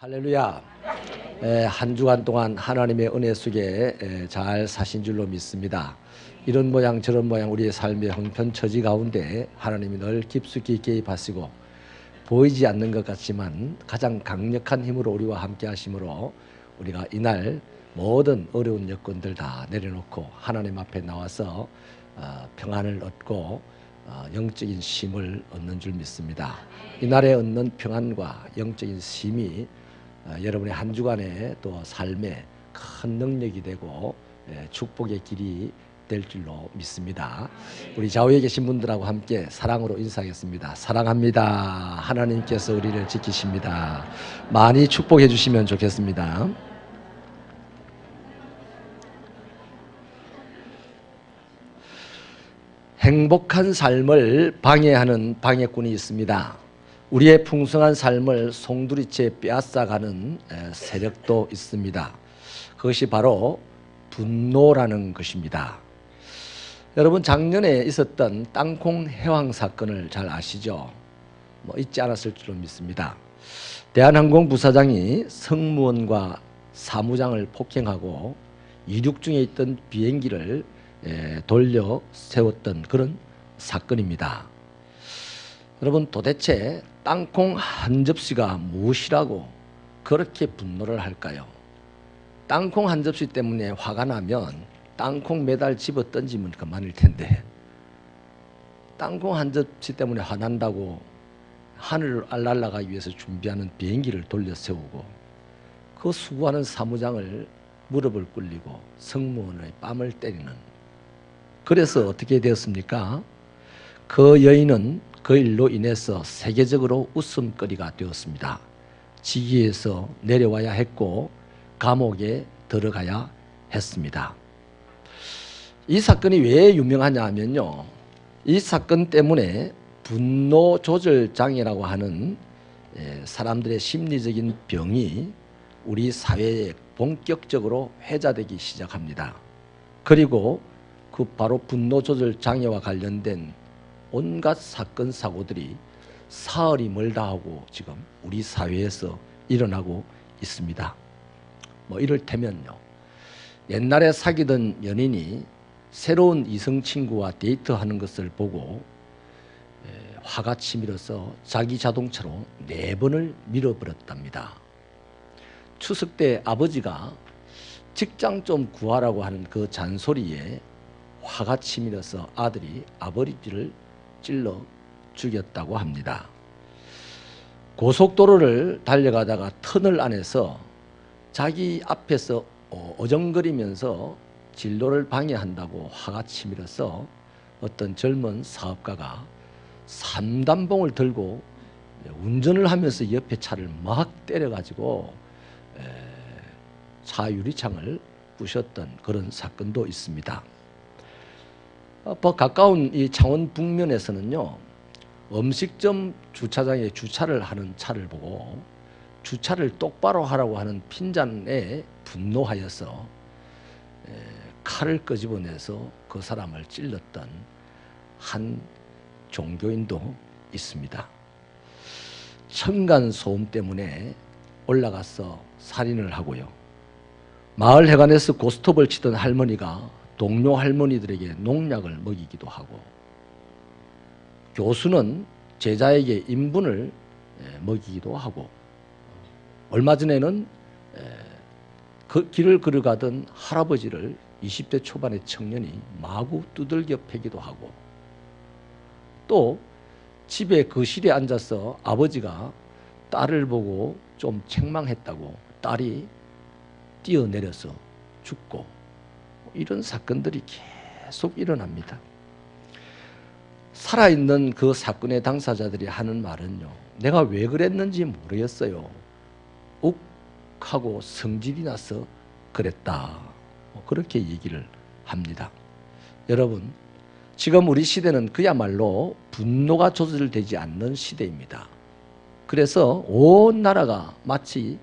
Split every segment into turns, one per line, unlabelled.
할렐루야. 한 주간 동안 하나님의 은혜 속에 잘 사신 줄로 믿습니다. 이런 모양 저런 모양 우리의 삶의 형편처지 가운데 하나님이 늘 깊숙이 개입하시고 보이지 않는 것 같지만 가장 강력한 힘으로 우리와 함께 하심으로 우리가 이날 모든 어려운 여건들 다 내려놓고 하나님 앞에 나와서 평안을 얻고 영적인 쉼을 얻는 줄 믿습니다. 이날에 얻는 평안과 영적인 쉼이 여러분의 한 주간의 또 삶에 큰 능력이 되고 축복의 길이 될 줄로 믿습니다. 우리 좌우에 계신 분들하고 함께 사랑으로 인사하겠습니다. 사랑합니다. 하나님께서 우리를 지키십니다. 많이 축복해 주시면 좋겠습니다. 행복한 삶을 방해하는 방해꾼이 있습니다. 우리의 풍성한 삶을 송두리째 빼앗아가는 세력도 있습니다. 그것이 바로 분노라는 것입니다. 여러분, 작년에 있었던 땅콩 해왕 사건을 잘 아시죠? 잊지 않았을 줄로 믿습니다. 대한항공 부사장이 승무원과 사무장을 폭행하고 이륙 중에 있던 비행기를 돌려 세웠던 그런 사건입니다. 여러분, 도대체 땅콩 한 접시가 무엇이라고 그렇게 분노를 할까요? 땅콩 한 접시 때문에 화가 나면 땅콩 매달 집어 던지면 그만일 텐데, 땅콩 한 접시 때문에 화난다고 하늘을 날아가기 위해서 준비하는 비행기를 돌려 세우고 그 수고하는 사무장을 무릎을 꿇리고 승무원의 뺨을 때리는, 그래서 어떻게 되었습니까? 그 여인은 그 일로 인해서 세계적으로 웃음거리가 되었습니다. 지기에서 내려와야 했고 감옥에 들어가야 했습니다. 이 사건이 왜 유명하냐 하면요, 이 사건 때문에 분노 조절 장애라고 하는 사람들의 심리적인 병이 우리 사회에 본격적으로 회자되기 시작합니다. 그리고 그 바로 분노 조절 장애와 관련된 온갖 사건 사고들이 사흘이 멀다 하고 지금 우리 사회에서 일어나고 있습니다. 이를테면요, 옛날에 사귀던 연인이 새로운 이성 친구와 데이트하는 것을 보고 화가 치밀어서 자기 자동차로 4번을 밀어버렸답니다. 추석 때 아버지가 직장 좀 구하라고 하는 그 잔소리에 화가 치밀어서 아들이 아버지를 찔러 죽였다고 합니다. 고속도로를 달려가다가 터널 안에서 자기 앞에서 어정거리면서 진로를 방해한다고 화가 치밀어서 어떤 젊은 사업가가 삼단봉을 들고 운전을 하면서 옆에 차를 막 때려가지고 차 유리창을 부셨던 그런 사건도 있습니다. 가까운 이 창원 북면에서는요, 음식점 주차장에 주차를 하는 차를 보고 주차를 똑바로 하라고 하는 핀잔에 분노하여서 칼을 끄집어내서 그 사람을 찔렀던 한 종교인도 있습니다. 층간소음 때문에 올라가서 살인을 하고요, 마을 해관에서 고스톱을 치던 할머니가 동료 할머니들에게 농약을 먹이기도 하고, 교수는 제자에게 인분을 먹이기도 하고, 얼마 전에는 그 길을 걸어가던 할아버지를 20대 초반의 청년이 마구 두들겨 패기도 하고, 또 집에 거실에 앉아서 아버지가 딸을 보고 좀 책망했다고 딸이 뛰어내려서 죽고, 이런 사건들이 계속 일어납니다. 살아있는 그 사건의 당사자들이 하는 말은요, 내가 왜 그랬는지 모르겠어요, 욱 하고 성질이 나서 그랬다, 그렇게 얘기를 합니다. 여러분, 지금 우리 시대는 그야말로 분노가 조절되지 않는 시대입니다. 그래서 온 나라가 마치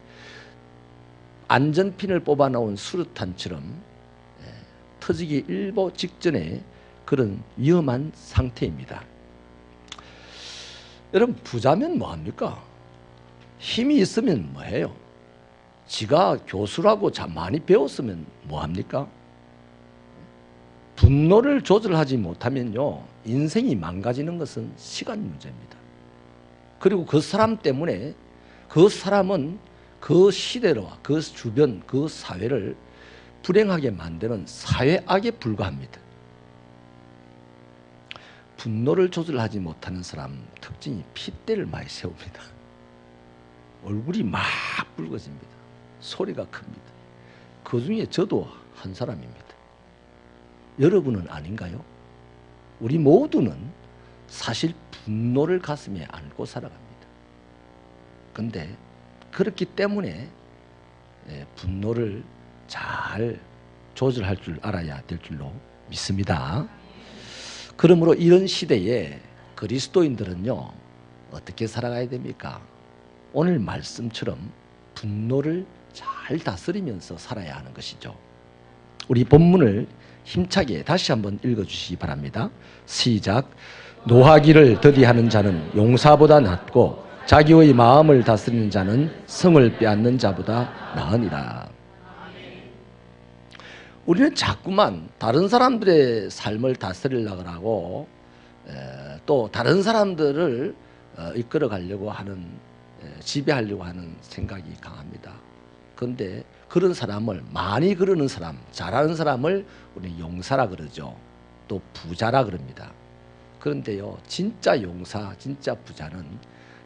안전핀을 뽑아놓은 수류탄처럼 터지기 일보 직전에 그런 위험한 상태입니다. 여러분, 부자면 뭐합니까? 힘이 있으면 뭐해요? 지가 교수라고 참 많이 배웠으면 뭐합니까? 분노를 조절하지 못하면요, 인생이 망가지는 것은 시간 문제입니다. 그리고 그 사람 때문에 그 사람은 그 시대와 그 주변, 그 사회를 불행하게 만드는 사회악에 불과합니다. 분노를 조절하지 못하는 사람 특징이 핏대를 많이 세웁니다. 얼굴이 막 붉어집니다. 소리가 큽니다. 그 중에 저도 한 사람입니다. 여러분은 아닌가요? 우리 모두는 사실 분노를 가슴에 안고 살아갑니다. 근데 그렇기 때문에 분노를 잘 조절할 줄 알아야 될 줄로 믿습니다. 그러므로 이런 시대에 그리스도인들은요, 어떻게 살아가야 됩니까? 오늘 말씀처럼 분노를 잘 다스리면서 살아야 하는 것이죠. 우리 본문을 힘차게 다시 한번 읽어주시기 바랍니다. 시작. 노하기를 더디하는 자는 용사보다 낫고 자기의 마음을 다스리는 자는 성을 빼앗는 자보다 나으니라. 우리는 자꾸만 다른 사람들의 삶을 다스리려고 하고 또 다른 사람들을 이끌어 가려고 하는, 지배하려고 하는 생각이 강합니다. 그런데 그런 사람을, 많이 그러는 사람, 잘하는 사람을 우리 용사라 그러죠. 또 부자라 그럽니다. 그런데요, 진짜 용사, 진짜 부자는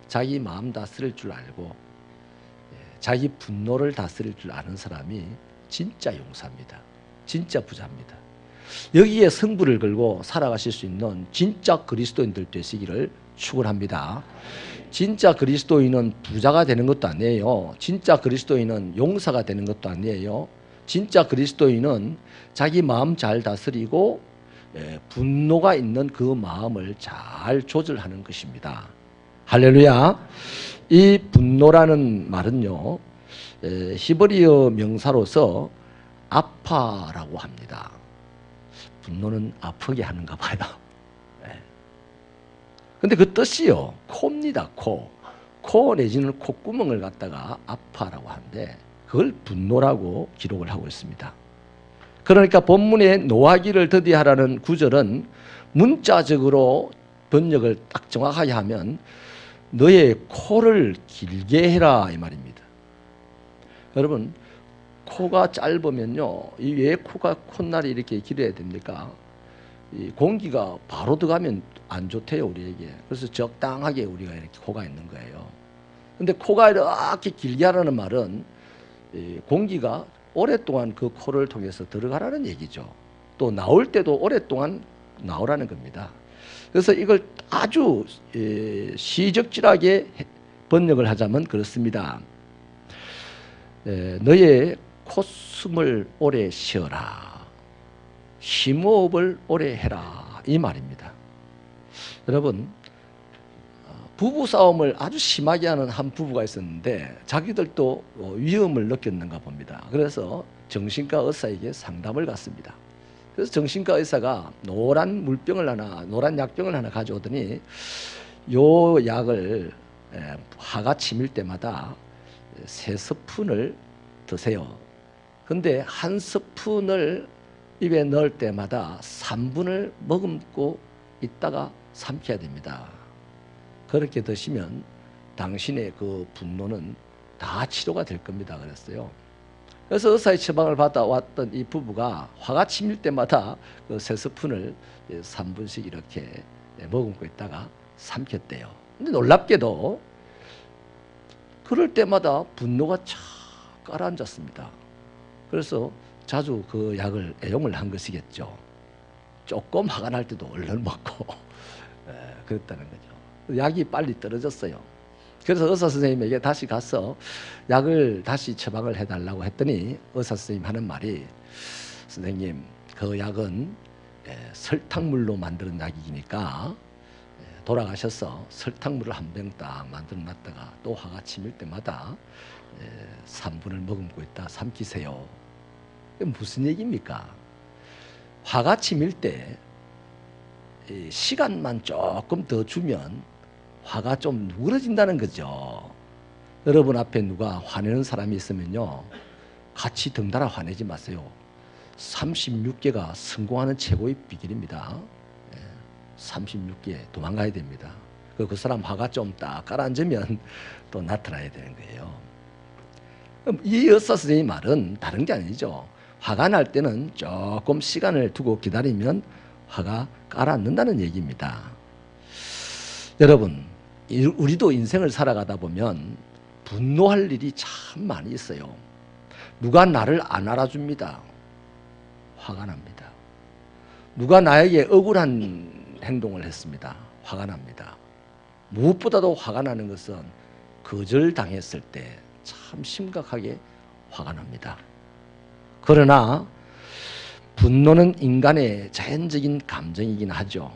자기 마음 다스릴 줄 알고 자기 분노를 다스릴 줄 아는 사람이 진짜 용사입니다. 진짜 부자입니다. 여기에 승부를 걸고 살아가실 수 있는 진짜 그리스도인들 되시기를 축원합니다. 진짜 그리스도인은 부자가 되는 것도 아니에요. 진짜 그리스도인은 용사가 되는 것도 아니에요. 진짜 그리스도인은 자기 마음 잘 다스리고 분노가 있는 그 마음을 잘 조절하는 것입니다. 할렐루야. 이 분노라는 말은요, 히브리어 명사로서 아파라고 합니다. 분노는 아프게 하는가 봐요. 근데 그 뜻이요, 코입니다. 코 내지는 콧구멍을 갖다가 아파라고 하는데 그걸 분노라고 기록을 하고 있습니다. 그러니까 본문에 노하기를 더디하라는 구절은 문자적으로 번역을 딱 정확하게 하면 너의 코를 길게 해라 이 말입니다. 여러분, 코가 짧으면요, 왜 코가 콧날이 이렇게 길어야 됩니까? 이 공기가 바로 들어가면 안 좋대요, 우리에게. 그래서 적당하게 우리가 이렇게 코가 있는 거예요. 근데 코가 이렇게 길게 하라는 말은 공기가 오랫동안 그 코를 통해서 들어가라는 얘기죠. 또 나올 때도 오랫동안 나오라는 겁니다. 그래서 이걸 아주 시적절하게 번역을 하자면 그렇습니다. 너의 콧숨을 오래 쉬어라. 심호흡을 오래 해라. 이 말입니다. 여러분, 부부싸움을 아주 심하게 하는 한 부부가 있었는데 자기들도 위험을 느꼈는가 봅니다. 그래서 정신과 의사에게 상담을 갔습니다. 그래서 정신과 의사가 노란 약병을 하나 가져오더니 요 약을 화가 치밀 때마다 3스푼을 드세요. 근데 한 스푼을 입에 넣을 때마다 3분을 머금고 있다가 삼켜야 됩니다. 그렇게 드시면 당신의 그 분노는 다 치료가 될 겁니다. 그랬어요. 그래서 의사의 처방을 받아왔던 이 부부가 화가 치밀 때마다 그 3스푼을 3분씩 이렇게 머금고 있다가 삼켰대요. 근데 놀랍게도 그럴 때마다 분노가 착 가라앉았습니다. 그래서 자주 그 약을 애용을 한 것이겠죠. 조금 화가 날 때도 얼른 먹고 그랬다는 거죠. 약이 빨리 떨어졌어요. 그래서 의사 선생님에게 다시 가서 약을 다시 처방을 해달라고 했더니 의사 선생님 하는 말이, 선생님, 그 약은 설탕물로 만드는 약이니까 돌아가셔서 설탕물을 한 병 딱 만들어 놨다가 또 화가 치밀 때마다 3분을 머금고 있다 삼키세요. 이게 무슨 얘기입니까? 화가 치밀 때 시간만 조금 더 주면 화가 좀 누그러진다는 거죠. 여러분 앞에 누가 화내는 사람이 있으면요, 같이 덩달아 화내지 마세요. 36개가 성공하는 최고의 비결입니다. 36개 도망가야 됩니다. 그 사람 화가 좀 딱 가라앉으면 또 나타나야 되는 거예요. 이 의사 선생님 말은 다른 게 아니죠. 화가 날 때는 조금 시간을 두고 기다리면 화가 가라앉는다는 얘기입니다. 여러분, 우리도 인생을 살아가다 보면 분노할 일이 참 많이 있어요. 누가 나를 안 알아줍니다. 화가 납니다. 누가 나에게 억울한 행동을 했습니다. 화가 납니다. 무엇보다도 화가 나는 것은 거절당했을 때 참 심각하게 화가 납니다. 그러나 분노는 인간의 자연적인 감정이긴 하죠.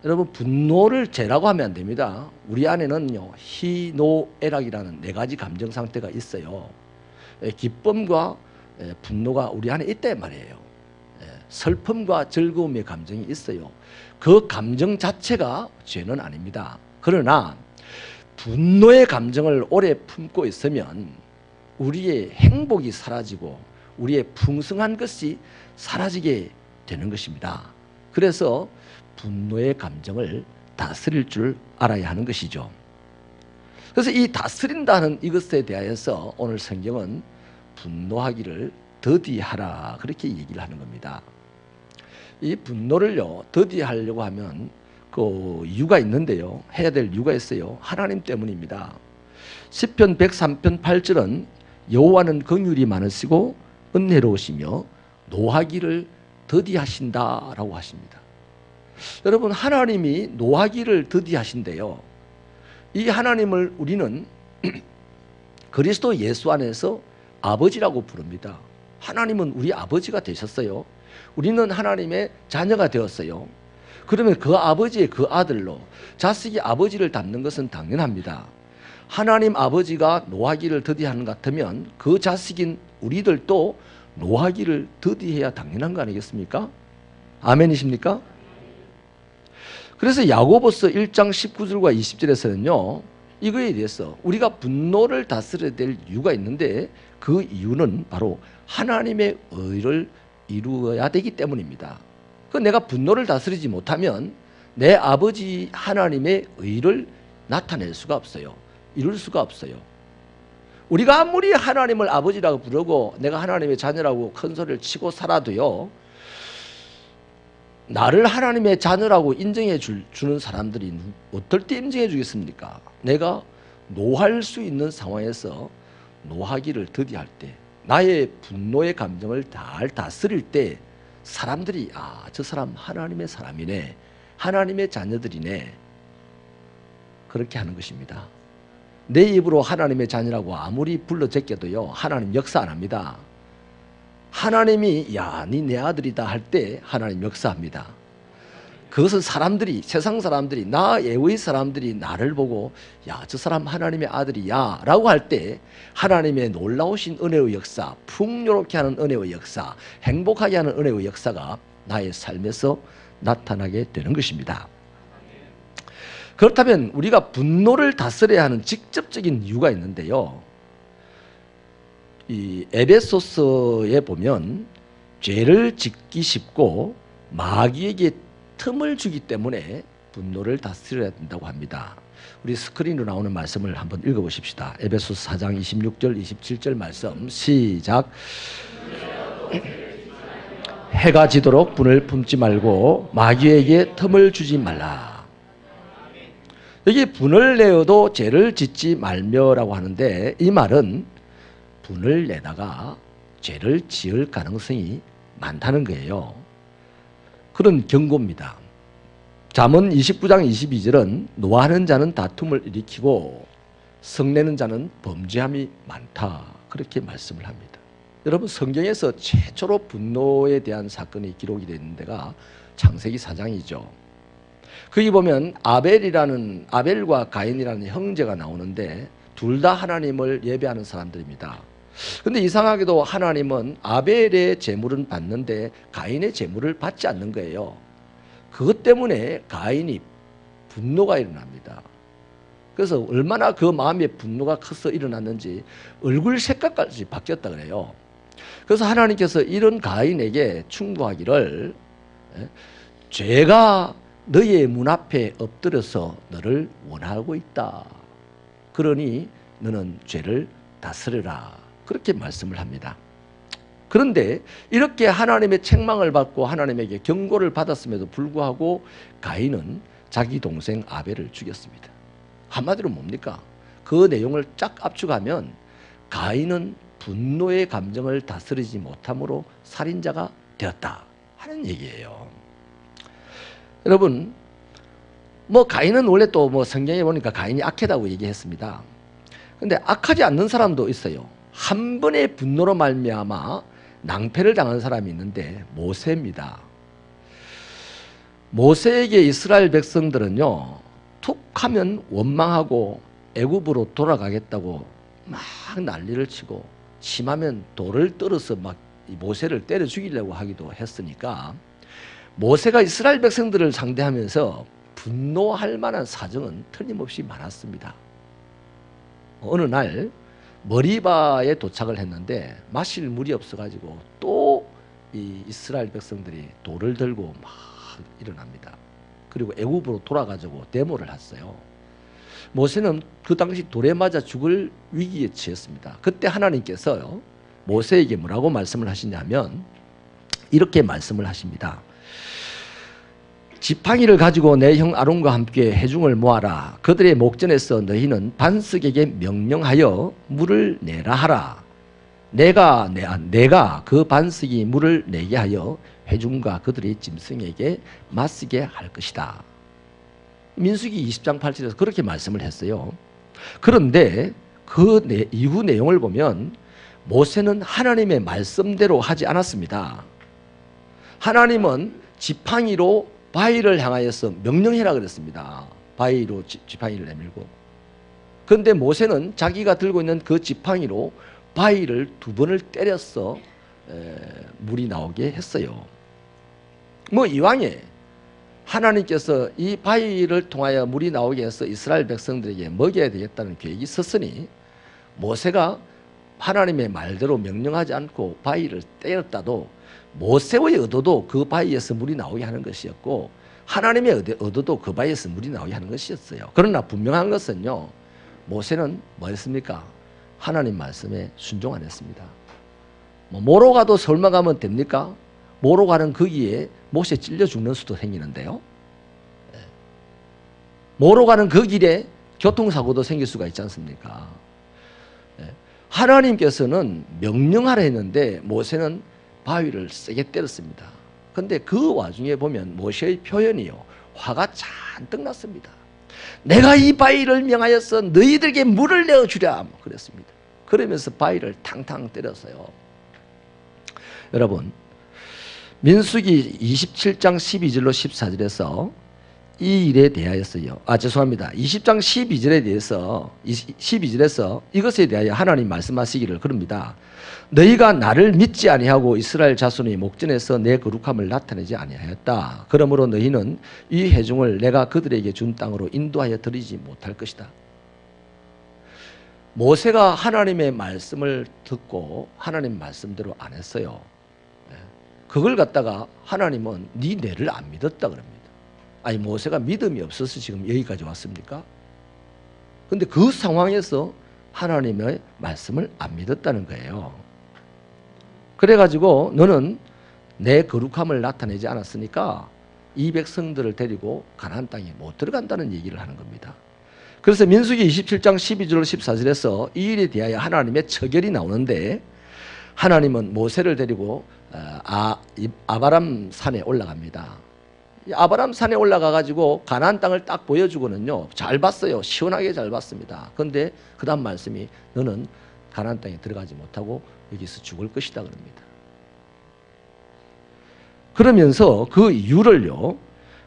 여러분, 분노를 죄라고 하면 안 됩니다. 우리 안에는요, 희노애락이라는 네 가지 감정 상태가 있어요. 기쁨과 분노가 우리 안에 있단 말이에요. 슬픔과 즐거움의 감정이 있어요. 그 감정 자체가 죄는 아닙니다. 그러나 분노의 감정을 오래 품고 있으면 우리의 행복이 사라지고 우리의 풍성한 것이 사라지게 되는 것입니다. 그래서 분노의 감정을 다스릴 줄 알아야 하는 것이죠. 그래서 이 다스린다는 이것에 대하여서 오늘 성경은 분노하기를 더디하라 그렇게 얘기를 하는 겁니다. 이 분노를요, 더디하려고 하면 그 이유가 있는데요, 해야 될 이유가 있어요. 하나님 때문입니다. 시편 103편 8절은 여호와는 긍휼이 많으시고 은혜로우시며 노하기를 더디하신다라고 하십니다. 여러분, 하나님이 노하기를 더디하신대요. 이 하나님을 우리는 그리스도 예수 안에서 아버지라고 부릅니다. 하나님은 우리 아버지가 되셨어요. 우리는 하나님의 자녀가 되었어요. 그러면 그 아버지의 그 아들로 자식이 아버지를 닮는 것은 당연합니다. 하나님 아버지가 노하기를 더디하는 것 같으면 그 자식인 우리들도 노하기를 더디해야 당연한 거 아니겠습니까? 아멘이십니까? 그래서 야고보서 1장 19절과 20절에서는요, 이거에 대해서 우리가 분노를 다스려야 될 이유가 있는데 그 이유는 바로 하나님의 의를 이루어야 되기 때문입니다. 내가 분노를 다스리지 못하면 내 아버지 하나님의 의를 나타낼 수가 없어요. 이룰 수가 없어요. 우리가 아무리 하나님을 아버지라고 부르고 내가 하나님의 자녀라고 큰 소리를 치고 살아도요, 나를 하나님의 자녀라고 인정해 주는 사람들이 어떨 때 인정해 주겠습니까? 내가 노할 수 있는 상황에서 노하기를 더디할 때, 나의 분노의 감정을 잘 다스릴 때 사람들이 저 사람 하나님의 사람이네, 하나님의 자녀들이네, 그렇게 하는 것입니다. 내 입으로 하나님의 자녀라고 아무리 불러 제껴도요, 하나님 역사 안 합니다. 하나님이 니 내 아들이다 할 때 하나님 역사합니다. 그것은 사람들이, 세상 사람들이, 나 외의 사람들이 나를 보고 저 사람 하나님의 아들이야 라고 할 때 하나님의 놀라우신 은혜의 역사, 풍요롭게 하는 은혜의 역사, 행복하게 하는 은혜의 역사가 나의 삶에서 나타나게 되는 것입니다. 그렇다면 우리가 분노를 다스려야 하는 직접적인 이유가 있는데요, 이 에베소서에 보면 죄를 짓기 쉽고 마귀에게 틈을 주기 때문에 분노를 다스려야 된다고 합니다. 우리 스크린으로 나오는 말씀을 한번 읽어보십시다. 에베소서 4장 26절 27절 말씀 시작. 해가 지도록 분을 품지 말고 마귀에게 틈을 주지 말라. 여기 분을 내어도 죄를 짓지 말며라고 하는데, 이 말은 분을 내다가 죄를 지을 가능성이 많다는 거예요. 그런 경고입니다. 잠언 29장 22절은 노하는 자는 다툼을 일으키고 성내는 자는 범죄함이 많다, 그렇게 말씀을 합니다. 여러분, 성경에서 최초로 분노에 대한 사건이 기록이 되는 데가 창세기 4장이죠. 거기 보면 아벨과 가인이라는 형제가 나오는데 둘 다 하나님을 예배하는 사람들입니다. 근데 이상하게도 하나님은 아벨의 제물은 받는데 가인의 제물을 받지 않는 거예요. 그것 때문에 가인이 분노가 일어납니다. 그래서 얼마나 그 마음의 분노가 커서 일어났는지 얼굴 색깔까지 바뀌었다 그래요. 그래서 하나님께서 이런 가인에게 충고하기를 죄가 너의 문 앞에 엎드려서 너를 원하고 있다. 그러니 너는 죄를 다스려라. 그렇게 말씀을 합니다. 그런데 이렇게 하나님의 책망을 받고 하나님에게 경고를 받았음에도 불구하고 가인은 자기 동생 아벨을 죽였습니다. 한마디로 뭡니까? 그 내용을 쫙 압축하면 가인은 분노의 감정을 다스리지 못함으로 살인자가 되었다 하는 얘기예요. 여러분, 가인은 원래 또 성경에 보니까 가인이 악하다고 얘기했습니다. 근데 악하지 않는 사람도 있어요. 한 번의 분노로 말미암아 낭패를 당한 사람이 있는데 모세입니다. 모세에게 이스라엘 백성들은요, 툭 하면 원망하고 애굽으로 돌아가겠다고 막 난리를 치고 심하면 돌을 떨어서 막 모세를 때려 죽이려고 하기도 했으니까 모세가 이스라엘 백성들을 상대하면서 분노할 만한 사정은 틀림없이 많았습니다. 어느 날 머리바에 도착을 했는데 마실 물이 없어가지고 또 이 이스라엘 백성들이 돌을 들고 막 일어납니다. 그리고 애굽으로 돌아가지고 데모를 했어요. 모세는 그 당시 돌에 맞아 죽을 위기에 처했습니다. 그때 하나님께서요, 모세에게 뭐라고 말씀을 하시냐면 이렇게 말씀을 하십니다. 지팡이를 가지고 내 형 아론과 함께 회중을 모아라. 그들의 목전에서 너희는 반석에게 명령하여 물을 내라 하라. 내가 그 반석이 물을 내게 하여 회중과 그들의 짐승에게 마시게 할 것이다. 민수기 20장 8절에서 그렇게 말씀을 했어요. 그런데 그 이후 내용을 보면 모세는 하나님의 말씀대로 하지 않았습니다. 하나님은 지팡이로 바위를 향하여서 명령해라 그랬습니다. 바위로 지팡이를 내밀고. 그런데 모세는 자기가 들고 있는 그 지팡이로 바위를 2번을 때려서 물이 나오게 했어요. 이왕에 하나님께서 이 바위를 통하여 물이 나오게 해서 이스라엘 백성들에게 먹여야 되겠다는 계획이 있었으니 모세가 하나님의 말대로 명령하지 않고 바위를 때렸다도 모세의 의도도 그 바위에서 물이 나오게 하는 것이었고 하나님의 의도도 그 바위에서 물이 나오게 하는 것이었어요. 그러나 분명한 것은요, 모세는 뭐 했습니까? 하나님 말씀에 순종 안 했습니다. 모로 가도 설마 가면 됩니까? 모로 가는 거기에 못에 찔려 죽는 수도 생기는데요. 모로 가는 그 길에 교통사고도 생길 수가 있지 않습니까? 하나님께서는 명령하라 했는데 모세는 바위를 세게 때렸습니다. 그런데 그 와중에 보면 모세의 표현이요, 화가 잔뜩 났습니다. 내가 이 바위를 명하여서 너희들에게 물을 내어주랴 그랬습니다. 그러면서 바위를 탕탕 때렸어요. 여러분, 민수기 27장 12절로 14절에서 이 일에 대하여서요. 죄송합니다. 20장 12절에서 이것에 대하여 하나님 말씀하시기를 그럽니다. 너희가 나를 믿지 아니하고 이스라엘 자손의 목전에서 내 거룩함을 나타내지 아니하였다. 그러므로 너희는 이 회중을 내가 그들에게 준 땅으로 인도하여 드리지 못할 것이다. 모세가 하나님의 말씀을 듣고 하나님 말씀대로 안 했어요. 그걸 갖다가 하나님은 네 뇌를 안 믿었다 그럽니다. 아니, 모세가 믿음이 없어서 지금 여기까지 왔습니까? 근데 그 상황에서 하나님의 말씀을 안 믿었다는 거예요. 그래가지고 너는 내 거룩함을 나타내지 않았으니까 이 백성들을 데리고 가나안 땅에 못 들어간다는 얘기를 하는 겁니다. 그래서 민수기 27장 12절 14절에서 이 일에 대하여 하나님의 처결이 나오는데 하나님은 모세를 데리고 아바람 산에 올라갑니다. 아바람 산에 올라가가지고 가나안 땅을 딱 보여주고는요, 잘 봤어요. 시원하게 잘 봤습니다. 그런데 그 다음 말씀이 너는 가나안 땅에 들어가지 못하고 여기서 죽을 것이다 그럽니다. 그러면서 그 이유를요,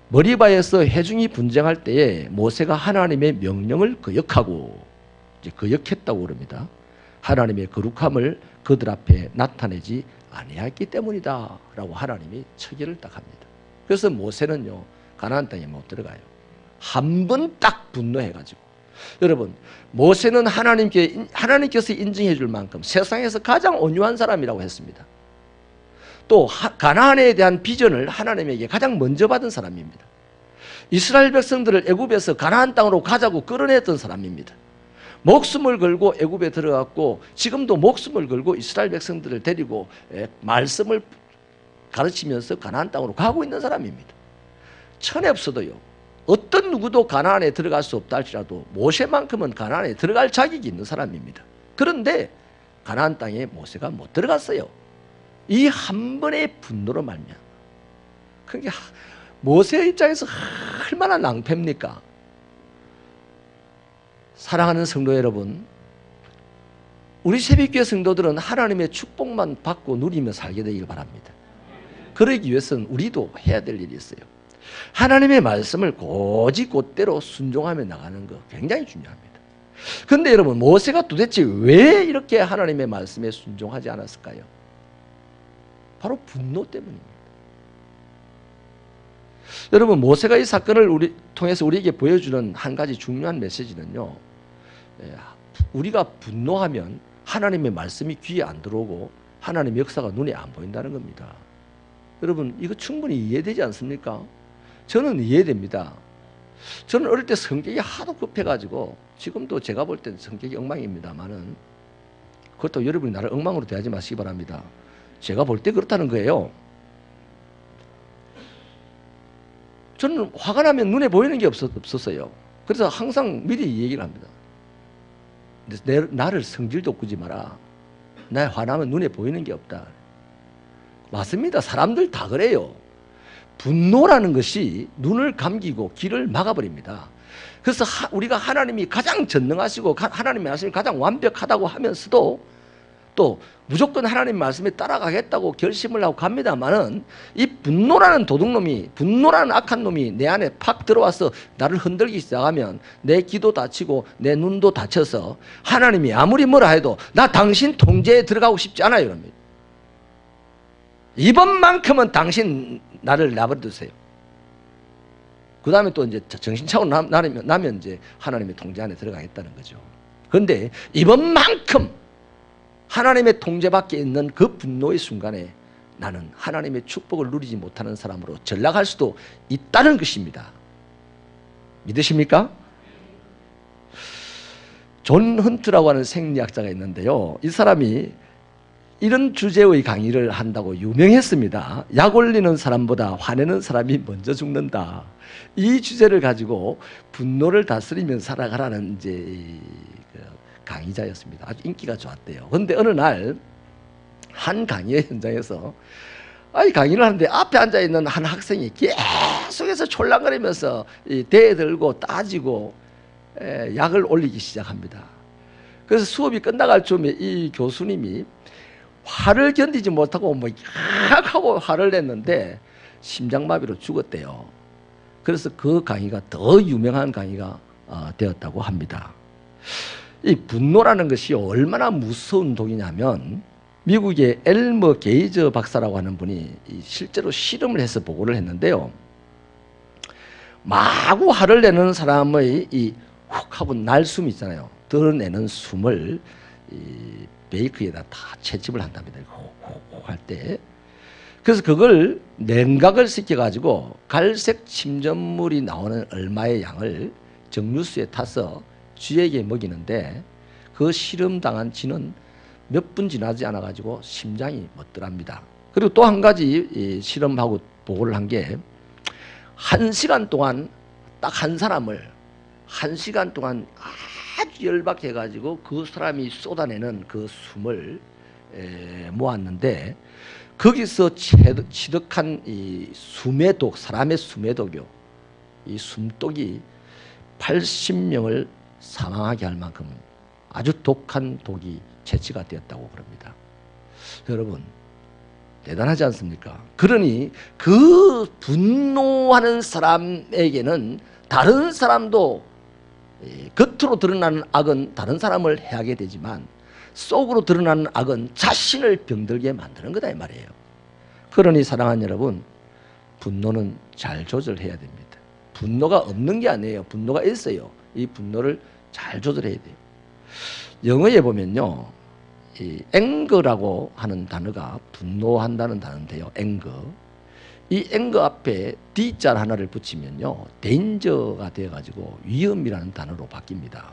머리바에서 회중이 분쟁할 때에 모세가 하나님의 명령을 거역하고 거역했다고 그럽니다. 하나님의 거룩함을 그들 앞에 나타내지 아니했기 때문이다 라고 하나님이 처결을 딱 합니다. 그래서 모세는요, 가나안 땅에 못 들어가요. 한 번 딱 분노해가지고 여러분, 모세는 하나님께서 인정해 줄 만큼 세상에서 가장 온유한 사람이라고 했습니다. 또 가나안에 대한 비전을 하나님에게 가장 먼저 받은 사람입니다. 이스라엘 백성들을 애굽에서 가나안 땅으로 가자고 끌어냈던 사람입니다. 목숨을 걸고 애굽에 들어갔고 지금도 목숨을 걸고 이스라엘 백성들을 데리고 말씀을 가르치면서 가나안 땅으로 가고 있는 사람입니다. 천에 없어도요, 어떤 누구도 가나안에 들어갈 수 없다 할지라도 모세만큼은 가나안에 들어갈 자격이 있는 사람입니다. 그런데 가나안 땅에 모세가 못 들어갔어요. 이 한 번의 분노로 말미암아. 그게 모세의 입장에서 얼마나 낭패입니까? 사랑하는 성도 여러분, 우리 새벽교회 성도들은 하나님의 축복만 받고 누리며 살게 되길 바랍니다. 그러기 위해서는 우리도 해야 될 일이 있어요. 하나님의 말씀을 곧이곧대로 순종하며 나가는 거 굉장히 중요합니다. 그런데 여러분, 모세가 도대체 왜 이렇게 하나님의 말씀에 순종하지 않았을까요? 바로 분노 때문입니다. 여러분, 모세가 이 사건을 통해서 우리에게 보여주는 한 가지 중요한 메시지는요, 우리가 분노하면 하나님의 말씀이 귀에 안 들어오고 하나님의 역사가 눈에 안 보인다는 겁니다. 여러분, 이거 충분히 이해되지 않습니까? 저는 이해됩니다. 저는 어릴 때 성격이 하도 급해가지고 지금도 제가 볼 때는 성격이 엉망입니다만은, 그것도 여러분이 나를 엉망으로 대하지 마시기 바랍니다. 제가 볼 때 그렇다는 거예요. 저는 화가 나면 눈에 보이는 게 없었어요. 그래서 항상 미리 이 얘기를 합니다. 나를 성질도 꾸지 마라. 나 화나면 눈에 보이는 게 없다. 맞습니다. 사람들 다 그래요. 분노라는 것이 눈을 감기고 귀를 막아버립니다. 그래서 우리가 하나님이 가장 전능하시고 하나님의 말씀이 가장 완벽하다고 하면서도 또 무조건 하나님 말씀에 따라가겠다고 결심을 하고 갑니다만은, 이 분노라는 도둑놈이, 분노라는 악한 놈이 내 안에 팍 들어와서 나를 흔들기 시작하면 내 귀도 다치고 내 눈도 다쳐서 하나님이 아무리 뭐라 해도 나 당신 통제에 들어가고 싶지 않아요. 그럽니다. 이번만큼은 당신 나를 내버려두세요. 그 다음에 또 이제 정신 차고 나면 이제 하나님의 통제 안에 들어가겠다는 거죠. 그런데 이번만큼 하나님의 통제 밖에 있는 그 분노의 순간에 나는 하나님의 축복을 누리지 못하는 사람으로 전락할 수도 있다는 것입니다. 믿으십니까? 존 헌트라고 하는 생리학자가 있는데요, 이 사람이 이런 주제의 강의를 한다고 유명했습니다. 약 올리는 사람보다 화내는 사람이 먼저 죽는다. 이 주제를 가지고 분노를 다스리며 살아가라는 이제 강의자였습니다. 아주 인기가 좋았대요. 그런데 어느 날 한 강의 현장에서 강의를 하는데 앞에 앉아있는 한 학생이 계속해서 촐랑거리면서 대 들고 따지고 약을 올리기 시작합니다. 그래서 수업이 끝나갈 즈음에 이 교수님이 화를 견디지 못하고 하고 화를 냈는데 심장마비로 죽었대요. 그래서 그 강의가 더 유명한 강의가 되었다고 합니다. 이 분노라는 것이 얼마나 무서운 독이냐면, 미국의 엘머 게이저 박사라고 하는 분이 실제로 실험을 해서 보고를 했는데요, 마구 화를 내는 사람의 이 훅 하고 날 숨 있잖아요. 드러내는 숨을 이 베이크에다 다 채집을 한답니다. 훅 할 때. 그래서 그걸 냉각을 시켜가지고 갈색 침전물이 나오는 얼마의 양을 정류수에 타서 쥐에게 먹이는데, 그 실험당한 쥐는 몇 분 지나지 않아가지고 심장이 멎더랍니다. 그리고 또 한 가지 실험하고 보고를 한 게, 1시간 동안 딱 한 사람을 1시간 동안 아주 열받게 해가지고 그 사람이 쏟아내는 그 숨을 모았는데, 거기서 취득한 이 숨의 독, 사람의 숨의 독이요, 이 숨독이 80명을 사망하게 할 만큼 아주 독한 독이 채취가 되었다고 그럽니다. 여러분, 대단하지 않습니까? 그러니 그 분노하는 사람에게는 다른 사람도, 겉으로 드러나는 악은 다른 사람을 해하게 되지만 속으로 드러나는 악은 자신을 병들게 만드는 거다 이 말이에요. 그러니 사랑하는 여러분, 분노는 잘 조절해야 됩니다. 분노가 없는 게 아니에요. 분노가 있어요. 이 분노를 잘 조절해야 돼요. 영어에 보면요, 이 anger라고 하는 단어가 분노한다는 단어인데요. anger. 이 anger 앞에 D자 하나를 붙이면요, danger가 되어가지고 위험이라는 단어로 바뀝니다.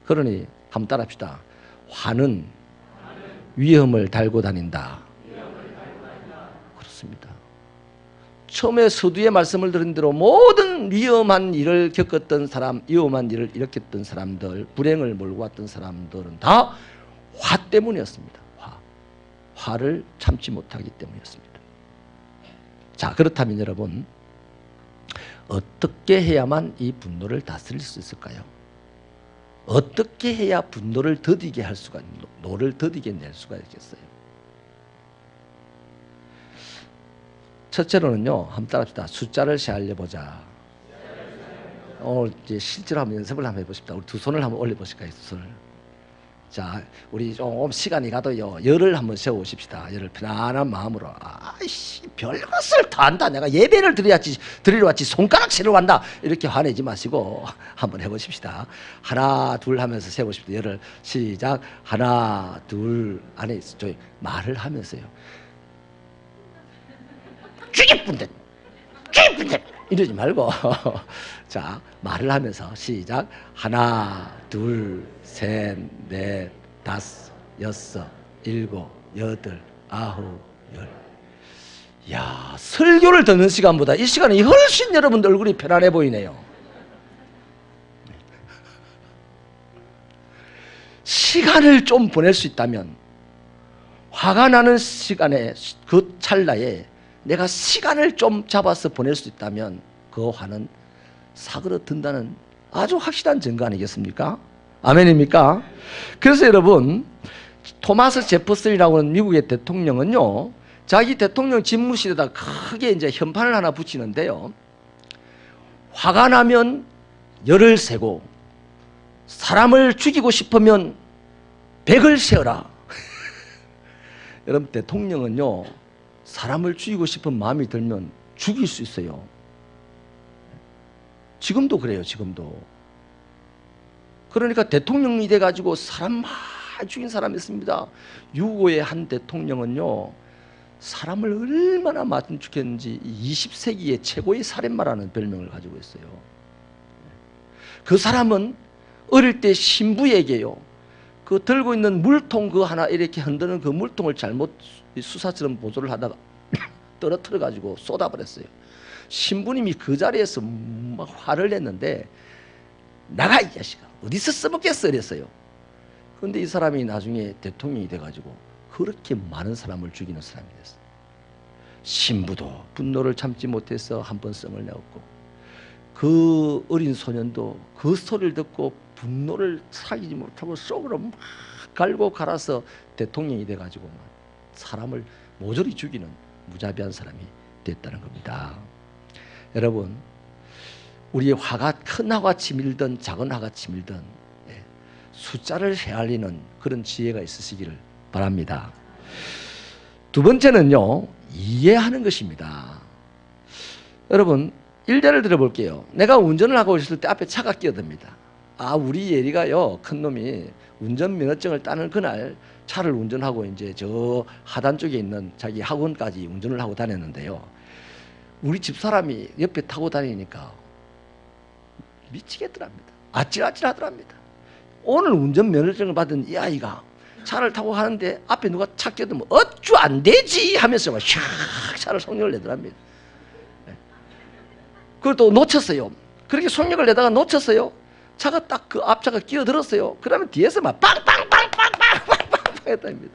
그러니 한번 따라합시다. 화는 위험을 달고 다닌다. 그렇습니다. 처음에 서두에 말씀을 드린 대로 모든 위험한 일을 겪었던 사람, 위험한 일을 일으켰던 사람들, 불행을 몰고 왔던 사람들은 다 화 때문이었습니다. 화를 참지 못하기 때문이었습니다. 자, 그렇다면 여러분, 어떻게 해야만 이 분노를 다스릴 수 있을까요? 어떻게 해야 분노를 더디게 할 수가, 노를 더디게 낼 수가 있겠어요? 첫째로는요, 한번 따라합시다. 숫자를 세알려보자. 오늘 이제 실제로 한번 연습을 한번 해보십시다. 우리 두 손을 한번 올려보실까요? 두 손을. 자, 우리 조금 시간이 가도요, 열을 한번 세워보십시다. 열을 편안한 마음으로. 아이씨, 별것을 다 한다. 내가 예배를 드리러 왔지 손가락 세러 간다. 이렇게 화내지 마시고 한번 해보십시다. 하나, 둘 하면서 세워보십시다. 열을. 시작. 하나, 둘. 안에 저희 말을 하면서요. 죽이뿐데 이러지 말고 자, 말을 하면서 시작. 하나, 둘, 셋, 넷, 다섯, 여섯, 일곱, 여덟, 아홉, 열. 야, 설교를 듣는 시간보다 이 시간이 훨씬 여러분들 얼굴이 편안해 보이네요. 시간을 좀 보낼 수 있다면, 화가 나는 시간에, 그 찰나에 내가 시간을 좀 잡아서 보낼 수 있다면 그 화는 사그러든다는 아주 확실한 증거 아니겠습니까? 아멘입니까? 그래서 여러분, 토마스 제퍼슨이라고 하는 미국의 대통령은요, 자기 대통령 집무실에다 크게 이제 현판을 하나 붙이는데요, 화가 나면 열을 세고 사람을 죽이고 싶으면 백을 세어라. 여러분, 대통령은요, 사람을 죽이고 싶은 마음이 들면 죽일 수 있어요. 지금도 그래요. 지금도. 그러니까 대통령이 돼가지고 사람 많이 죽인 사람이 있습니다. 유고의 한 대통령은요, 사람을 얼마나 많이 죽였는지 20세기의 최고의 살인마라는 별명을 가지고 있어요. 그 사람은 어릴 때 신부에게요, 그 들고 있는 물통 그 하나 이렇게 흔드는 그 물통을 잘못 수사처럼 보조를 하다가 떨어뜨려 가지고 쏟아버렸어요. 신부님이 그 자리에서 막 화를 냈는데, 나가 이 자식아, 어디서 써먹겠어 이랬어요. 그런데 이 사람이 나중에 대통령이 돼가지고 그렇게 많은 사람을 죽이는 사람이 됐어요. 신부도 분노를 참지 못해서 한 번 성을 내었고, 그 어린 소년도 그 소리를 듣고 분노를 사기지 못하고 속으로 막 갈고 갈아서 대통령이 돼가지고 사람을 모조리 죽이는 무자비한 사람이 됐다는 겁니다. 여러분, 우리의 화가 큰 화가 치밀든 작은 화가 치밀든 숫자를 헤아리는 그런 지혜가 있으시기를 바랍니다. 두 번째는요, 이해하는 것입니다. 여러분, 일례를 들어볼게요. 내가 운전을 하고 있을 때 앞에 차가 끼어듭니다. 우리 예리가요, 큰 놈이 운전면허증을 따는 그날 차를 운전하고 이제 저 하단 쪽에 있는 자기 학원까지 운전을 하고 다녔는데요, 우리 집사람이 옆에 타고 다니니까 미치겠더랍니다. 아찔아찔하더랍니다. 오늘 운전면허증을 받은 이 아이가 차를 타고 가는데 앞에 누가 차 끼어들면 어쭈 안 되지 하면서 막 샥 차를 속력을 내더랍니다. 그걸 또 놓쳤어요. 그렇게 속력을 내다가 놓쳤어요. 차가 딱 그 앞차가 끼어들었어요. 그러면 뒤에서 막 빵빵빵빵빵빵빵 했답니다.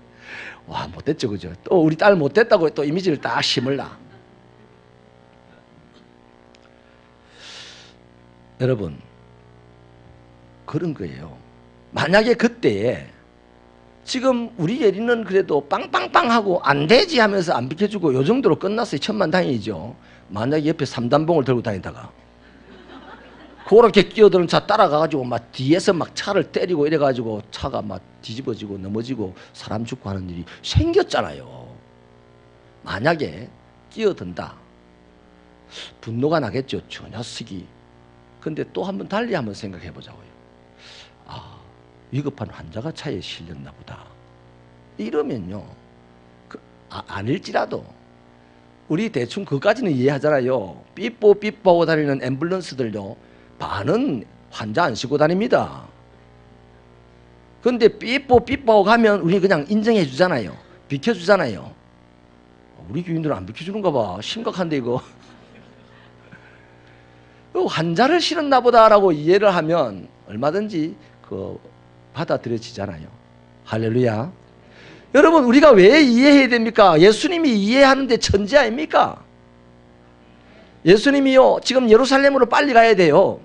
와, 못됐죠, 그죠? 또 우리 딸 못됐다고 또 이미지를 딱 심을라. 여러분, 그런 거예요. 만약에 그때에 지금 우리 예리는 그래도 빵빵빵 하고 안 되지 하면서 안 비켜주고 요 정도로 끝났어요. 천만다행이죠. 만약에 옆에 삼단봉을 들고 다니다가 그렇게 끼어드는 차 따라가가지고 막 뒤에서 막 차를 때리고 이래가지고 차가 막 뒤집어지고 넘어지고 사람 죽고 하는 일이 생겼잖아요. 만약에 끼어든다, 분노가 나겠죠. 저 녀석이. 근데 또 한번 달리 한번 생각해 보자고요. 위급한 환자가 차에 실렸나 보다. 이러면요, 아닐지라도 우리 대충 그까지는 이해하잖아요. 삐뽀삐뽀하고 다니는 앰뷸런스들요, 반은 환자 안 싣고 다닙니다. 그런데 삐뽀삐뽀하고 가면 우리 그냥 인정해 주잖아요. 비켜주잖아요. 우리 교인들은 안 비켜주는가 봐. 심각한데 이거. 환자를 실었나 보다라고 이해를 하면 얼마든지 받아들여지잖아요. 할렐루야. 여러분, 우리가 왜 이해해야 됩니까? 예수님이 이해하는데 천재 아닙니까? 예수님이요, 지금 예루살렘으로 빨리 가야 돼요.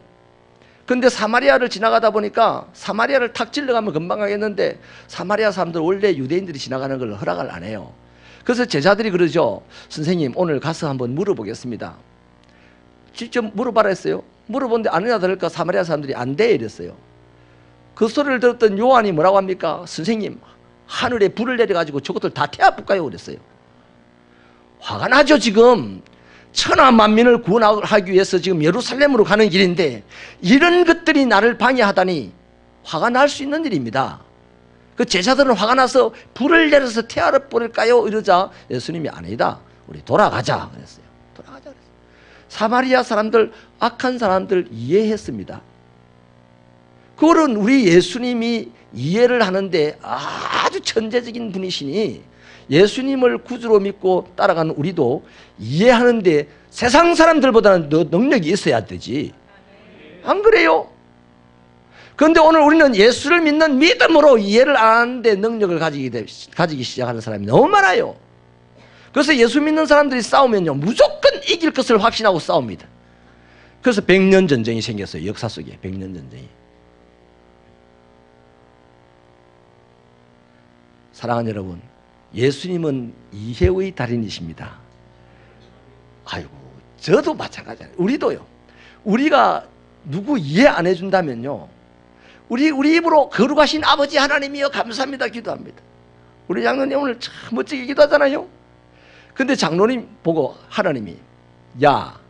근데 사마리아를 지나가다 보니까 사마리아를 탁 질러가면 금방 가겠는데 사마리아 사람들 원래 유대인들이 지나가는 걸 허락을 안 해요. 그래서 제자들이 그러죠. 선생님, 오늘 가서 한번 물어보겠습니다. 직접 물어봐라 했어요. 물어보는데 아느냐 다를까 사마리아 사람들이 안 돼 이랬어요. 그 소리를 들었던 요한이 뭐라고 합니까? 선생님, 하늘에 불을 내려가지고 저것들 다 태워볼까요? 그랬어요. 화가 나죠. 지금 천하 만민을 구원하기 위해서 지금 예루살렘으로 가는 길인데 이런 것들이 나를 방해하다니 화가 날 수 있는 일입니다. 그 제자들은 화가 나서 불을 내려서 태워 버릴까요? 이러자 예수님이 아니다, 우리 돌아가자 그랬어요. 돌아가자 그랬어요. 사마리아 사람들, 악한 사람들 이해했습니다. 그거는 우리 예수님이 이해를 하는데 아주 천재적인 분이시니 예수님을 구주로 믿고 따라가는 우리도 이해하는데 세상 사람들보다는 더 능력이 있어야 되지. 안 그래요? 그런데 오늘 우리는 예수를 믿는 믿음으로 이해를 안 하는데 능력을 가지기 시작하는 사람이 너무 많아요. 그래서 예수 믿는 사람들이 싸우면요, 무조건 이길 것을 확신하고 싸웁니다. 그래서 100년 전쟁이 생겼어요. 역사 속에 100년 전쟁이. 사랑하는 여러분, 예수님은 이해의 달인이십니다. 아이고, 저도 마찬가지예요. 우리도요. 우리가 누구 이해 안 해준다면요, 우리 입으로 거룩하신 아버지 하나님이여 감사합니다 기도합니다. 우리 장로님 오늘 참 멋지게 기도하잖아요. 근데 장로님 보고 하나님이, 야,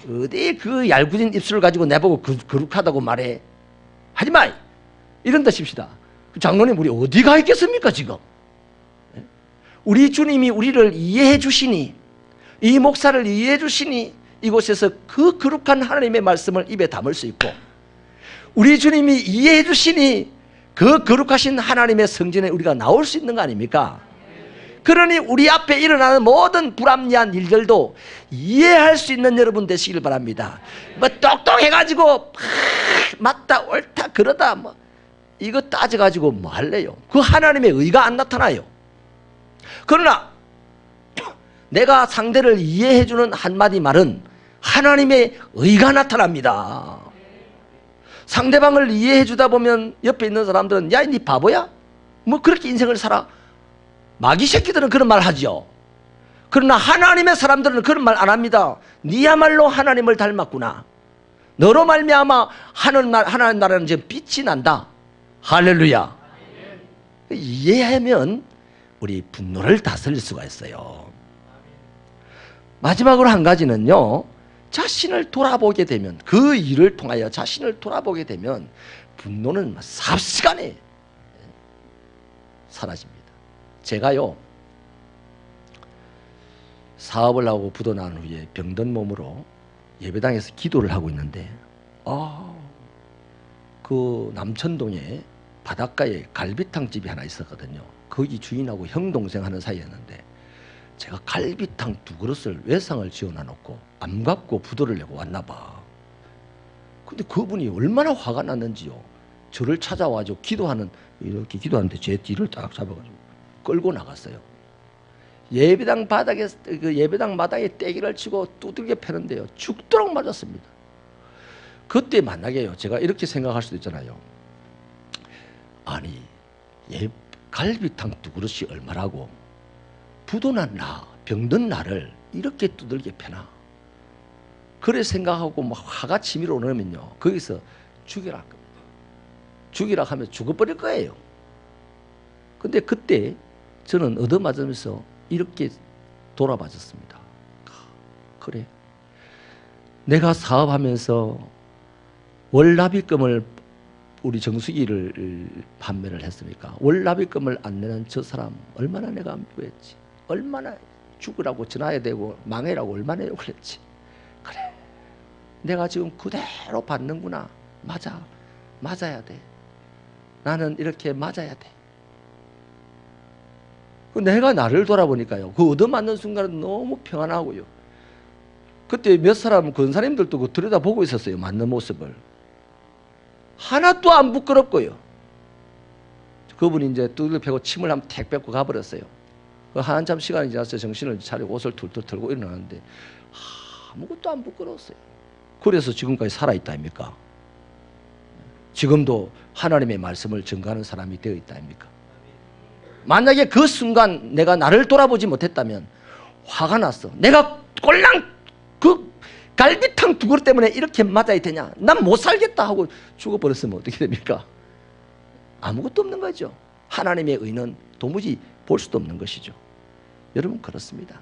어디 그 얄궂은 입술을 가지고 내보고 거룩하다고 말해? 하지마! 이런다 칩시다. 장로님, 우리 어디 가 있겠습니까 지금? 우리 주님이 우리를 이해해 주시니, 이 목사를 이해해 주시니 이곳에서 그 거룩한 하나님의 말씀을 입에 담을 수 있고, 우리 주님이 이해해 주시니 그 거룩하신 하나님의 성전에 우리가 나올 수 있는 거 아닙니까? 그러니 우리 앞에 일어나는 모든 불합리한 일들도 이해할 수 있는 여러분 되시길 바랍니다. 뭐 똑똑해가지고 맞다 옳다 그러다 뭐 이거 따져가지고 뭐 할래요? 그 하나님의 의가 안 나타나요. 그러나 내가 상대를 이해해주는 한마디 말은 하나님의 의가 나타납니다. 상대방을 이해해주다 보면 옆에 있는 사람들은, 야, 니 바보야? 뭐 그렇게 인생을 살아? 마귀 새끼들은 그런 말 하죠. 그러나 하나님의 사람들은 그런 말 안 합니다. 니야말로 하나님을 닮았구나. 너로 말미암아 하나님 나라는 지금 빛이 난다. 할렐루야. 이해하면 우리 분노를 다스릴 수가 있어요. 마지막으로 한 가지는요, 자신을 돌아보게 되면, 그 일을 통하여 자신을 돌아보게 되면 분노는 삽시간에 사라집니다. 제가요, 사업을 하고 부도 난 후에 병든 몸으로 예배당에서 기도를 하고 있는데, 그 남천동에 바닷가에 갈비탕 집이 하나 있었거든요. 거기 주인하고 형 동생 하는 사이였는데, 제가 갈비탕 2그릇을 외상을 지어놔 놓고 암 갖고 부도를 내고 왔나 봐. 근데 그분이 얼마나 화가 났는지요, 저를 찾아와서 이렇게 기도하는데 제 뒤를 딱 잡아가지고 끌고 나갔어요. 예배당 바닥에, 그 예배당 마당에 떼기를 치고 두들겨 패는데요, 죽도록 맞았습니다. 그때 만나게요, 제가 이렇게 생각할 수도 있잖아요. 아니, 갈비탕 2그릇이 얼마라고 부도난 병든 나를 이렇게 두들겨 패나? 그래 생각하고 막 화가 치밀어 오르면요, 거기서 죽이라 할 겁니다. 죽이라 하면 죽어버릴 거예요. 근데 그때 저는 얻어맞으면서 이렇게 돌아봐줬습니다. 그래, 내가 사업하면서 월납입금을 우리 정수기를 판매를 했으니까 월납입금을 안 내는 저 사람 얼마나 내가 미워했지. 얼마나 죽으라고 전화해야 되고 망해라고 얼마나 욕을 했지. 그래, 내가 지금 그대로 받는구나. 맞아, 맞아야 돼. 나는 이렇게 맞아야 돼. 내가 나를 돌아보니까요, 그 얻어맞는 순간은 너무 평안하고요. 그때 몇 사람 권사님들도 그 들여다보고 있었어요. 맞는 모습을. 하나도 안 부끄럽고요. 그분이 이제 뚜들 펴고 침을 한번 택 뱉고 가버렸어요. 한참 시간이 지나서 정신을 차리고 옷을 툴툴 털고 일어나는데 아무것도 안 부끄러웠어요. 그래서 지금까지 살아있다 아닙니까? 지금도 하나님의 말씀을 전가하는 사람이 되어 있다 아닙니까? 만약에 그 순간 내가 나를 돌아보지 못했다면 화가 났어. 내가 꼴랑 그 갈비탕 두 그릇 때문에 이렇게 맞아야 되냐? 난 못 살겠다 하고 죽어버렸으면 어떻게 됩니까? 아무것도 없는 거죠. 하나님의 의는 도무지 볼 수도 없는 것이죠. 여러분, 그렇습니다.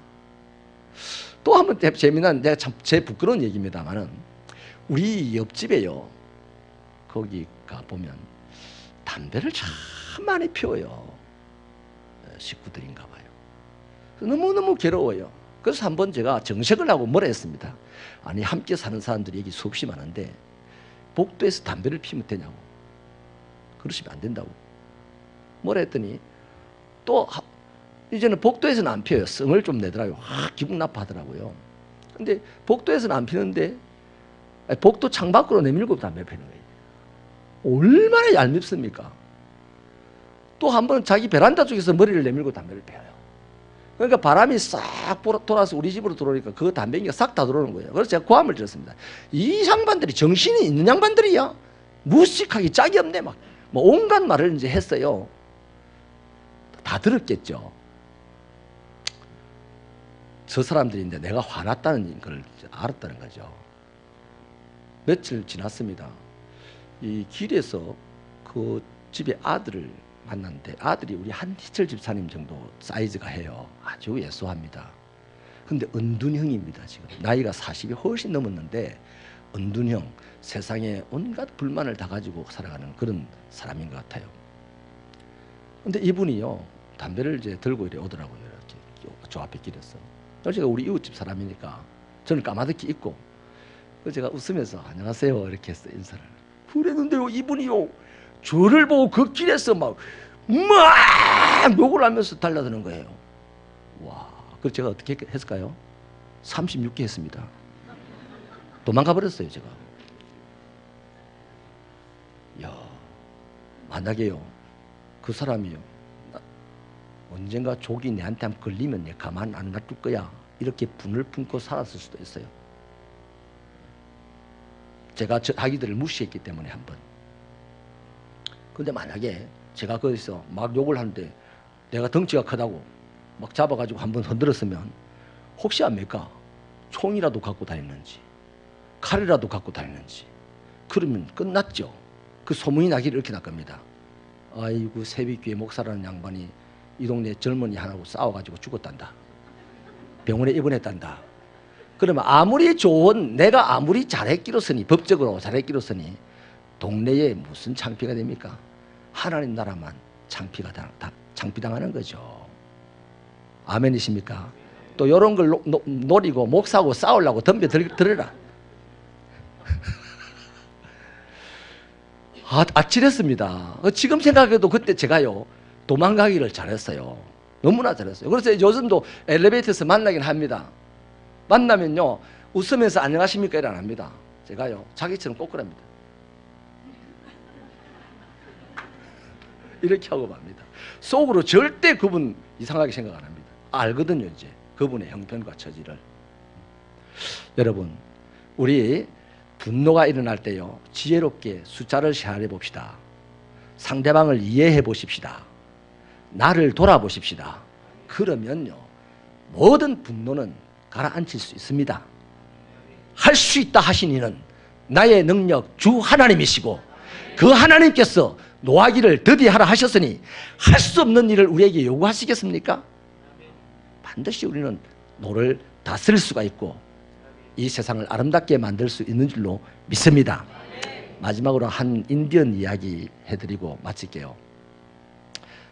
또 한 번 재미난, 내가 참 제 부끄러운 얘기입니다만은, 우리 옆집에요, 거기 가보면 담배를 참 많이 피워요. 식구들인가 봐요. 너무너무 괴로워요. 그래서 한번 제가 정색을 하고 뭐라 했습니다. 아니, 함께 사는 사람들이 여기 수없이 많은데 복도에서 담배를 피우면 되냐고. 그러시면 안 된다고. 뭐라 했더니 또 이제는 복도에서는 안 피워요. 성을 좀 내더라고요. 기분 나빠하더라고요. 근데 복도에서는 안 피우는데 복도 창밖으로 내밀고 담배 피우는 거예요. 얼마나 얄밉습니까? 또 한 번 자기 베란다 쪽에서 머리를 내밀고 담배를 피워요. 그러니까 바람이 싹 돌아서 우리 집으로 들어오니까 그 담배기가 싹 다 들어오는 거예요. 그래서 제가 고함을 들었습니다. 이 양반들이 정신이 있는 양반들이야. 무식하기 짝이 없네. 막 뭐 온갖 말을 이제 했어요. 다 들었겠죠. 저 사람들인데 내가 화났다는 걸 알았다는 거죠. 며칠 지났습니다. 이 길에서 그 집의 아들을 만났는데, 아들이 우리 한희철 집사님 정도 사이즈가 해요. 아주 예소합니다. 근데 은둔형입니다. 지금 나이가 40이 훨씬 넘었는데 은둔형, 세상에 온갖 불만을 다 가지고 살아가는 그런 사람인 것 같아요. 근데 이분이요, 담배를 이제 들고 이래 오더라고요. 이렇게 저 앞에 길에서. 제가 우리 이웃집 사람이니까 저는 까마득히 있고, 그래서 제가 웃으면서 안녕하세요 이렇게 했어요, 인사를. 그랬는데요, 이분이요, 저를 보고 그 길에서 막 욕을 하면서 달려드는 거예요. 와, 그래서 제가 어떻게 했을까요? 36개 했습니다. 도망가 버렸어요, 제가. 야, 만약에요, 그 사람이요, 언젠가 족이 내한테 한번 걸리면 내 가만 안 놔둘 거야, 이렇게 분을 품고 살았을 수도 있어요. 제가 저 아기들을 무시했기 때문에 한 번. 근데 만약에 제가 거기서 막 욕을 하는데 내가 덩치가 크다고 막 잡아가지고 한번 흔들었으면 혹시 압니까? 총이라도 갖고 다니는지 칼이라도 갖고 다니는지. 그러면 끝났죠. 그 소문이 나기를 이렇게 날 겁니다. 아이고, 새비교회 목사라는 양반이 이 동네 젊은이 하나하고 싸워가지고 죽었단다. 병원에 입원했단다. 그러면 아무리 좋은, 내가 아무리 잘했기로서니, 법적으로 잘했기로서니 동네에 무슨 창피가 됩니까? 하나님 나라만 창피당하는 거죠. 아멘이십니까? 또 이런 걸 노리고 목사하고 싸우려고 덤벼들어라. 아찔했습니다. 지금 생각해도 그때 제가요, 도망가기를 잘했어요. 너무나 잘했어요. 그래서 요즘도 엘리베이터에서 만나긴 합니다. 만나면요, 웃으면서 안녕하십니까 이런 안 합니다. 제가요, 자기처럼 꼬꾸랍니다. 이렇게 하고 맙니다. 속으로 절대 그분 이상하게 생각 안 합니다. 알거든요, 이제 그분의 형편과 처지를. 여러분, 우리 분노가 일어날 때요, 지혜롭게 숫자를 헤아려 봅시다. 상대방을 이해해 보십시다. 나를 돌아보십시다. 그러면요, 모든 분노는 가라앉힐 수 있습니다. 할 수 있다 하신 이는 나의 능력 주 하나님이시고, 그 하나님께서 노하기를 더디하라 하셨으니 할 수 없는 일을 우리에게 요구하시겠습니까? 반드시 우리는 노를 다스릴 수가 있고 이 세상을 아름답게 만들 수 있는 줄로 믿습니다. 마지막으로 한 인디언 이야기 해드리고 마칠게요.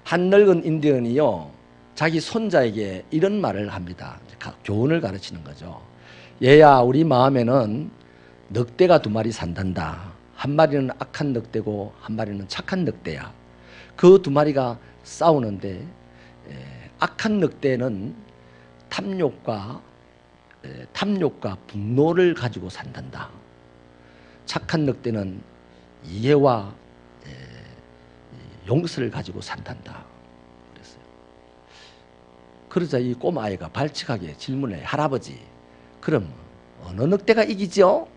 한 늙은 인디언이요, 자기 손자에게 이런 말을 합니다. 교훈을 가르치는 거죠. 얘야, 우리 마음에는 늑대가 두 마리 산단다. 한 마리는 악한 늑대고 한 마리는 착한 늑대야. 그 두 마리가 싸우는데 악한 늑대는 탐욕과 분노를 가지고 산단다. 착한 늑대는 이해와 용서를 가지고 산단다. 그랬어요. 그러자 이 꼬마아이가 발칙하게 질문해. 할아버지, 그럼 어느 늑대가 이기죠?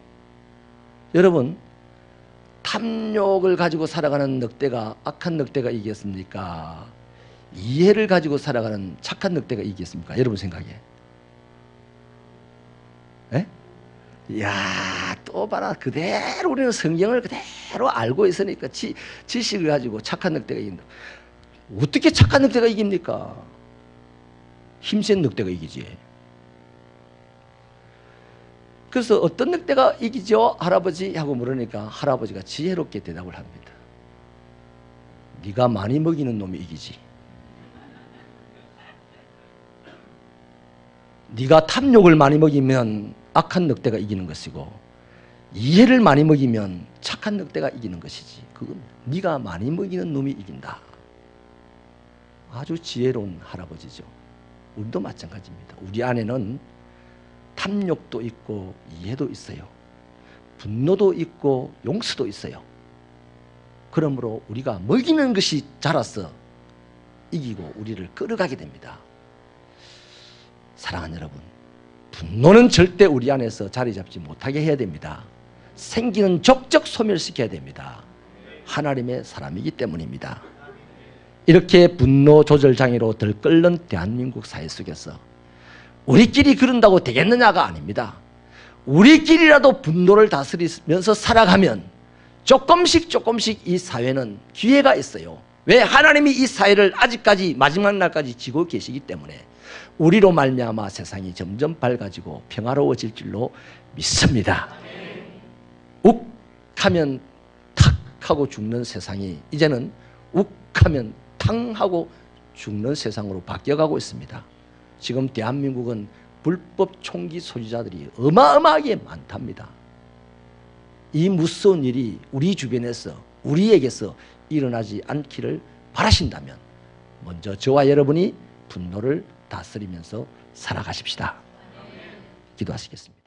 여러분, 탐욕을 가지고 살아가는 늑대가, 악한 늑대가 이기겠습니까? 이해를 가지고 살아가는 착한 늑대가 이기겠습니까? 여러분 생각에. 예? 이야, 또 봐라. 그대로 우리는 성경을 그대로 알고 있으니까 지식을 가지고 착한 늑대가 이긴다. 어떻게 착한 늑대가 이깁니까? 힘센 늑대가 이기지. 그래서 어떤 늑대가 이기죠? 할아버지? 하고 물으니까 할아버지가 지혜롭게 대답을 합니다. 네가 많이 먹이는 놈이 이기지. 네가 탐욕을 많이 먹이면 악한 늑대가 이기는 것이고, 이해를 많이 먹이면 착한 늑대가 이기는 것이지. 그건 네가 많이 먹이는 놈이 이긴다. 아주 지혜로운 할아버지죠. 우리도 마찬가지입니다. 우리 안에는 탐욕도 있고 이해도 있어요. 분노도 있고 용서도 있어요. 그러므로 우리가 먹이는 것이 자라서 이기고 우리를 끌어가게 됩니다. 사랑하는 여러분, 분노는 절대 우리 안에서 자리 잡지 못하게 해야 됩니다. 생기는 족적 소멸시켜야 됩니다. 하나님의 사람이기 때문입니다. 이렇게 분노 조절 장애로 들끓는 대한민국 사회 속에서 우리끼리 그런다고 되겠느냐가 아닙니다. 우리끼리라도 분노를 다스리면서 살아가면 조금씩 이 사회는 기회가 있어요. 왜? 하나님이 이 사회를 아직까지 마지막 날까지 지고 계시기 때문에 우리로 말미암아 세상이 점점 밝아지고 평화로워질 줄로 믿습니다. 욱 하면 탁 하고 죽는 세상이 이제는 욱 하면 탕 하고 죽는 세상으로 바뀌어가고 있습니다. 지금 대한민국은 불법 총기 소지자들이 어마어마하게 많답니다. 이 무서운 일이 우리 주변에서, 우리에게서 일어나지 않기를 바라신다면 먼저 저와 여러분이 분노를 다스리면서 살아가십시다. 기도하시겠습니다.